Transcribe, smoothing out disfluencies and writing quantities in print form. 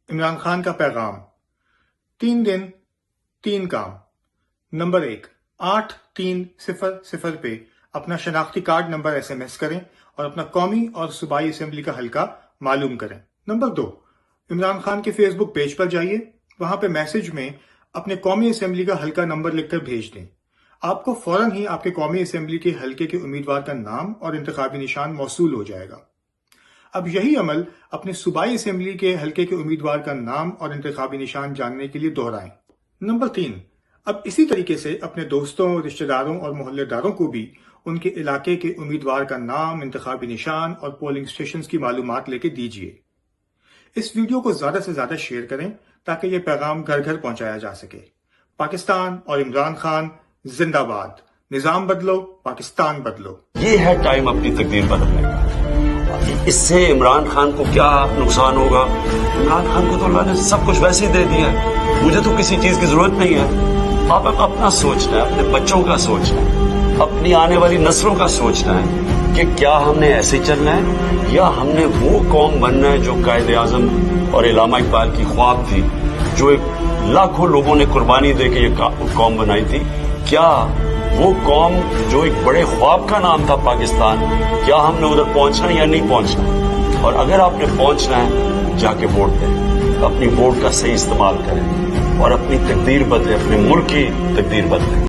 عمران خان کا پیغام 3 دن 3 کام۔ نمبر 1، 8300 پہ اپنا شناختی کارڈ نمبر SMS کریں اور اپنا قومی اور صوبائی اسمبلی کا حلقہ معلوم کریں۔ نمبر 2، عمران خان کے فیس بک پیج پر جائیے، وہاں پہ میسج میں اپنے قومی اسمبلی کا حلقہ نمبر لکھ کر بھیج دیں۔ آپ کو فوراً ہی آپ کے قومی اسمبلی کے حلقے کے امیدوار کا نام اور انتخابی نشان موصول ہو جائے گا۔ اب یہی عمل اپنے صوبائی اسمبلی کے حلقے کے امیدوار کا نام اور انتخابی نشان جاننے کے لیے دہرائیں۔ نمبر 3، اب اسی طریقے سے اپنے دوستوں، رشتہ داروں اور محلے داروں کو بھی ان کے علاقے کے امیدوار کا نام، انتخابی نشان اور پولنگ اسٹیشنز کی معلومات لے کے دیجیے۔ اس ویڈیو کو زیادہ سے زیادہ شیئر کریں تاکہ یہ پیغام گھر گھر پہنچایا جا سکے۔ پاکستان اور عمران خان زندہ باد۔ نظام بدلو، پاکستان بدلو۔ یہ ہے ٹائم اپنی تقدیر بدلنے کا۔ اس سے عمران خان کو کیا نقصان ہوگا؟ عمران خان کو تو اللہ نے سب کچھ ویسے ہی دے دیا ہے، مجھے تو کسی چیز کی ضرورت نہیں ہے۔ آپ اپنا سوچنا ہے، اپنے بچوں کا سوچنا ہے، اپنی آنے والی نسلوں کا سوچنا ہے کہ کیا ہم نے ایسے چلنا ہے یا ہم نے وہ قوم بننا ہے جو قائد اعظم اور علامہ اقبال کی خواب تھی، جو ایک لاکھوں لوگوں نے قربانی دے کے یہ قوم بنائی تھی۔ کیا وہ قوم جو ایک بڑے خواب کا نام تھا پاکستان، کیا ہم نے ادھر پہنچنا یا نہیں پہنچنا؟ اور اگر آپ نے پہنچنا ہے، جا کے ووٹ دیں، اپنی ووٹ کا صحیح استعمال کریں اور اپنی تقدیر بدلیں، اپنے ملک کی تقدیر بدلیں۔